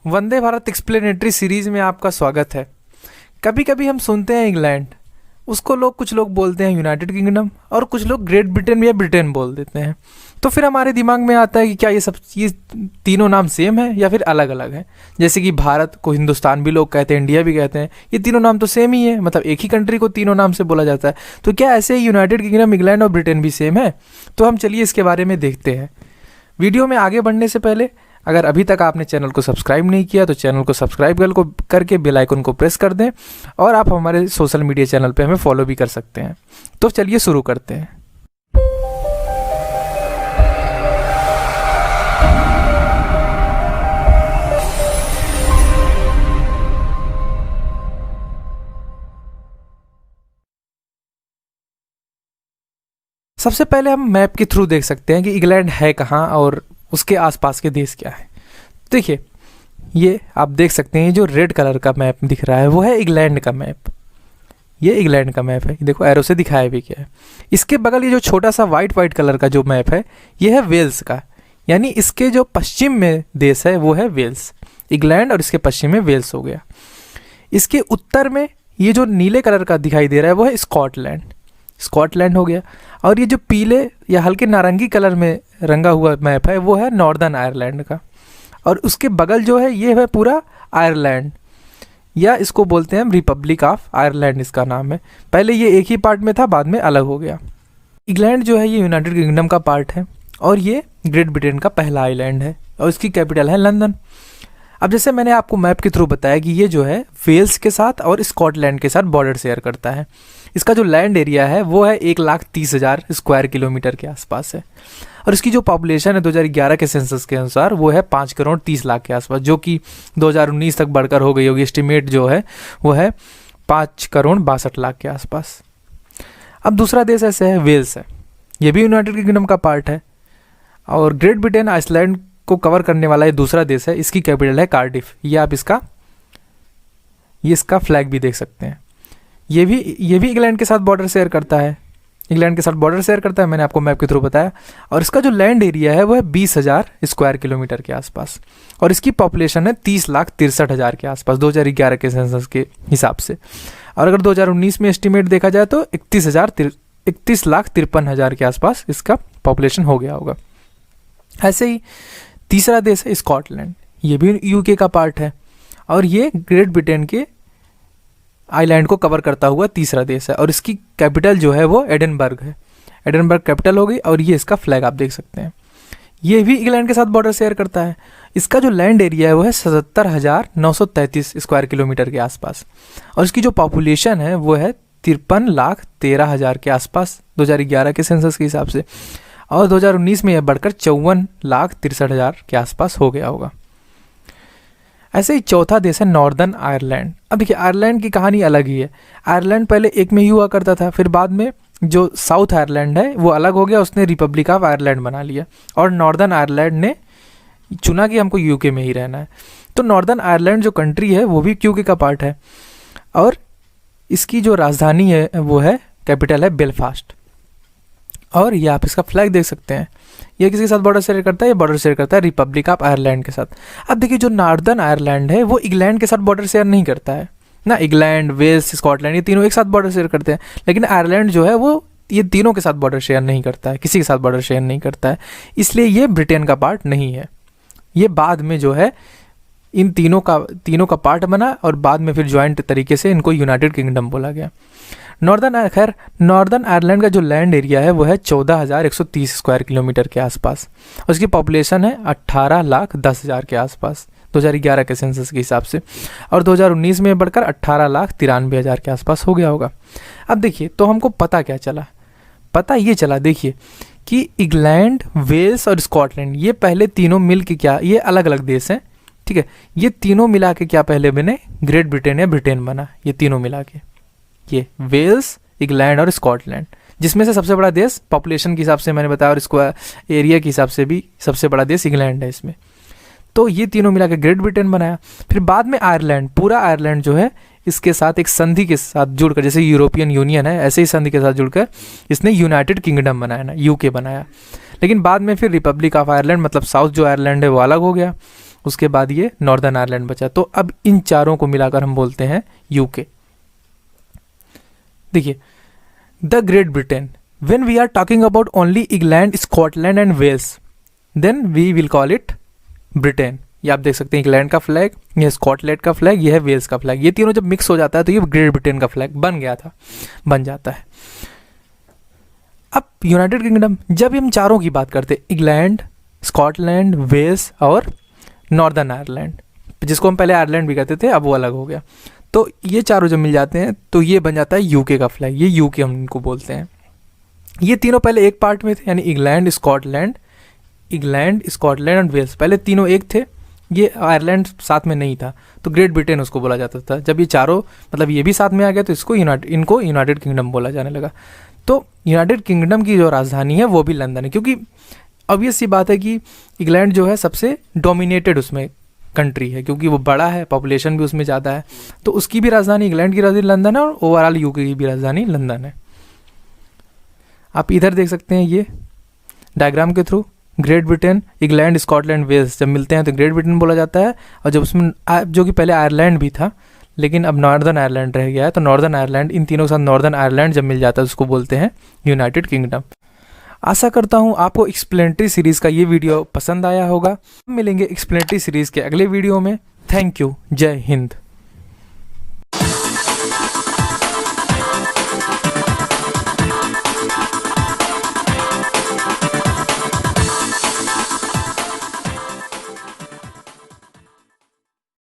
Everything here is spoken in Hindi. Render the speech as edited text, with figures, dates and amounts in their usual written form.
वंदे भारत एक्सप्लेनेटरी सीरीज में आपका स्वागत है। कभी कभी हम सुनते हैं इंग्लैंड, उसको कुछ लोग बोलते हैं यूनाइटेड किंगडम और कुछ लोग ग्रेट ब्रिटेन या ब्रिटेन बोल देते हैं। तो फिर हमारे दिमाग में आता है कि क्या ये तीनों नाम सेम है या फिर अलग अलग है। जैसे कि भारत को हिंदुस्तान भी लोग कहते हैं, इंडिया भी कहते हैं, ये तीनों नाम तो सेम ही है, मतलब एक ही कंट्री को तीनों नाम से बोला जाता है। तो क्या ऐसे ही यूनाइटेड किंगडम, इंग्लैंड और ब्रिटेन भी सेम है? तो हम चलिए इसके बारे में देखते हैं। वीडियो में आगे बढ़ने से पहले अगर अभी तक आपने चैनल को सब्सक्राइब नहीं किया तो चैनल को सब्सक्राइब करके बेल आइकन को प्रेस कर दें और आप हमारे सोशल मीडिया चैनल पे हमें फॉलो भी कर सकते हैं। तो चलिए शुरू करते हैं। सबसे पहले हम मैप के थ्रू देख सकते हैं कि इंग्लैंड है कहाँ और उसके आसपास के देश क्या है। देखिए, ये आप देख सकते हैं, जो रेड कलर का मैप दिख रहा है वो है इंग्लैंड का मैप। ये इंग्लैंड का मैप है, देखो एरो से दिखाया भी क्या है। इसके बगल ये जो छोटा सा वाइट कलर का जो मैप है ये है वेल्स का, यानी इसके जो पश्चिम में देश है वो है वेल्स। इंग्लैंड और इसके पश्चिम में वेल्स हो गया। इसके उत्तर में ये जो नीले कलर का दिखाई दे रहा है वो है स्कॉटलैंड हो गया। और ये जो पीले या हल्के नारंगी कलर में रंगा हुआ मैप है वो है नॉर्दर्न आयरलैंड का। और उसके बगल जो है ये है पूरा आयरलैंड, या इसको बोलते हैं हम रिपब्लिक ऑफ आयरलैंड, इसका नाम है। पहले ये एक ही पार्ट में था, बाद में अलग हो गया। इंग्लैंड जो है ये यूनाइटेड किंगडम का पार्ट है और ये ग्रेट ब्रिटेन का पहला आइलैंड है और इसकी कैपिटल है लंदन। अब जैसे मैंने आपको मैप के थ्रू बताया कि ये जो है वेल्स के साथ और स्कॉटलैंड के साथ बॉर्डर शेयर करता है। इसका जो लैंड एरिया है वो है 1,30,000 स्क्वायर किलोमीटर के आसपास है। और इसकी जो पॉपुलेशन है 2011 के सेंसस के अनुसार वो है 5,30,00,000 के आसपास, जो कि 2019 तक बढ़कर हो गई होगी। एस्टिमेट जो है वो है 5,62,00,000 के आसपास। अब दूसरा देश ऐसे है वेल्स है, ये भी यूनाइटेड किंगडम का पार्ट है और ग्रेट ब्रिटेन आइसलैंड को कवर करने वाला ये दूसरा देश है। इसकी कैपिटल है कार्डिफ। ये आप इसका फ्लैग भी देख सकते हैं। ये भी इंग्लैंड के साथ बॉर्डर शेयर करता है। मैंने आपको मैप के थ्रू बताया। और इसका जो लैंड एरिया है वो है 20,000 स्क्वायर किलोमीटर के आसपास और इसकी पॉपुलेशन है 30,63,000 के आसपास 2011 के सेंसस के हिसाब से। और अगर 2019 में एस्टिमेट देखा जाए तो 31,53,000 के आसपास इसका पॉपुलेशन हो गया होगा। ऐसे ही तीसरा देश है स्कॉटलैंड, ये भी यूके का पार्ट है और ये ग्रेट ब्रिटेन के आइलैंड को कवर करता हुआ तीसरा देश है। और इसकी कैपिटल जो है वो एडिनबर्ग है। एडिनबर्ग कैपिटल हो गई और ये इसका फ्लैग आप देख सकते हैं। ये भी इंग्लैंड के साथ बॉर्डर शेयर करता है। इसका जो लैंड एरिया है वो है 77,933 स्क्वायर किलोमीटर के आसपास और इसकी जो पॉपुलेशन है वो है 53,13,000 के आसपास 2011 के सेंसस के हिसाब से। और 2019 में यह बढ़कर 54,63,000 के आसपास हो गया होगा। ऐसे ही चौथा देश है नॉर्दर्न आयरलैंड। अब देखिए, आयरलैंड की कहानी अलग ही है। आयरलैंड पहले एक में ही हुआ करता था, फिर बाद में जो साउथ आयरलैंड है वो अलग हो गया, उसने रिपब्लिक ऑफ आयरलैंड बना लिया और नॉर्दर्न आयरलैंड ने चुना कि हमको यूके में ही रहना है। तो नॉर्दर्न आयरलैंड जो कंट्री है वो भी यूके का पार्ट है और इसकी जो राजधानी है वो है, कैपिटल है बेलफास्ट। और ये आप इसका फ्लैग देख सकते हैं। ये किसके साथ बॉर्डर शेयर करता है? ये बॉर्डर शेयर करता है रिपब्लिक ऑफ आयरलैंड के साथ। अब देखिए, जो नॉर्दर्न आयरलैंड है वो इंग्लैंड के साथ बॉर्डर शेयर नहीं करता है ना। इंग्लैंड, वेल्स, स्कॉटलैंड ये तीनों एक साथ बॉर्डर शेयर करते हैं, लेकिन आयरलैंड जो है वो ये तीनों के साथ बॉर्डर शेयर नहीं करता है, किसी के साथ बॉर्डर शेयर नहीं करता है। इसलिए ये ब्रिटेन का पार्ट नहीं है। ये बाद में जो है इन तीनों का पार्ट बना और बाद में फिर ज्वाइंट तरीके से इनको यूनाइटेड किंगडम बोला गया। नॉर्दर्न आयरलैंड का जो लैंड एरिया है वो है 14,130 स्क्वायर किलोमीटर के आसपास और उसकी पॉपुलेशन है 18,10,000 के आसपास 2011 के सेंसस के हिसाब से। और 2019 में बढ़कर 18,93,000 के आसपास हो गया होगा। अब देखिए, तो हमको पता क्या चला? पता ये चला, देखिए, कि इंग्लैंड, वेल्स और स्कॉटलैंड ये पहले तीनों मिल के क्या, ये अलग अलग देश हैं, ठीक है। ये तीनों मिला के क्या पहले बने? ग्रेट ब्रिटेन या ब्रिटेन बना। ये तीनों मिला के ये वेल्स, इंग्लैंड और स्कॉटलैंड, जिसमें से सबसे बड़ा देश पॉपुलेशन के हिसाब से मैंने बताया और स्क्वायर एरिया के हिसाब से भी सबसे बड़ा देश इंग्लैंड है इसमें। तो ये तीनों मिला के ग्रेट ब्रिटेन बनाया। फिर बाद में आयरलैंड, पूरा आयरलैंड जो है इसके साथ एक संधि के साथ जुड़कर, जैसे यूरोपियन यूनियन है ऐसे ही संधि के साथ जुड़कर इसने यूनाइटेड किंगडम बनाया ना, यूके बनाया। लेकिन बाद में फिर रिपब्लिक ऑफ आयरलैंड, मतलब साउथ जो आयरलैंड है वो अलग हो गया उसके बाद ये नॉर्दर्न आयरलैंड बचा। तो अब इन चारों को मिलाकर हम बोलते हैं यूके। देखिए, the Great Britain, when we are talking about only England, Scotland and Wales, then we will call it Britain. ये आप देख सकते हैं, इंग्लैंड का फ्लैग, ये स्कॉटलैंड का फ्लैग, ये है वेल्स का फ्लैग। ये तीनों जब मिक्स हो जाता है तो ये ग्रेट ब्रिटेन का फ्लैग बन जाता है। अब यूनाइटेड किंगडम, जब हम चारों की बात करते हैं, इंग्लैंड, स्कॉटलैंड, वेल्स और नॉर्दर्न आयरलैंड, जिसको हम पहले आयरलैंड भी कहते थे, अब वो अलग हो गया। तो ये चारों जब मिल जाते हैं तो ये बन जाता है यूके का फ्लैग। ये यूके हम इनको बोलते हैं। ये तीनों पहले एक पार्ट में थे, यानी इंग्लैंड, स्कॉटलैंड एंड वेल्स, पहले तीनों एक थे। ये आयरलैंड साथ में नहीं था, तो ग्रेट ब्रिटेन उसको बोला जाता था। जब ये चारों, मतलब ये भी साथ में आ गया, तो इनको यूनाइटेड किंगडम बोला जाने लगा। तो यूनाइटेड किंगडम की जो राजधानी है वो भी लंदन है, क्योंकि ऑब्वियस सी बात है कि इंग्लैंड जो है सबसे डोमिनेटेड उसमें कंट्री है, क्योंकि वो बड़ा है, पॉपुलेशन भी उसमें ज़्यादा है। तो उसकी भी राजधानी, इंग्लैंड की राजधानी लंदन है, और ओवरऑल यूके की भी राजधानी लंदन है। आप इधर देख सकते हैं, ये डायग्राम के through Great Britain, England, Scotland, Wales जब मिलते हैं तो ग्रेट ब्रिटेन बोला जाता है। और जब उसमें जो कि पहले आयरलैंड भी था, लेकिन अब नॉर्दर्न आयरलैंड रह गया है, तो नॉर्दर्न आयरलैंड, इन तीनों के साथ नॉर्दर्न आयरलैंड जब मिल जाता है उसको बोलते हैं यूनाइटेड किंगडम। आशा करता हूँ आपको एक्सप्लेनेटरी सीरीज़ का ये वीडियो पसंद आया होगा। मिलेंगे एक्सप्लेनेटरी सीरीज़ के अगले वीडियो में। Thank you. जय हिंद।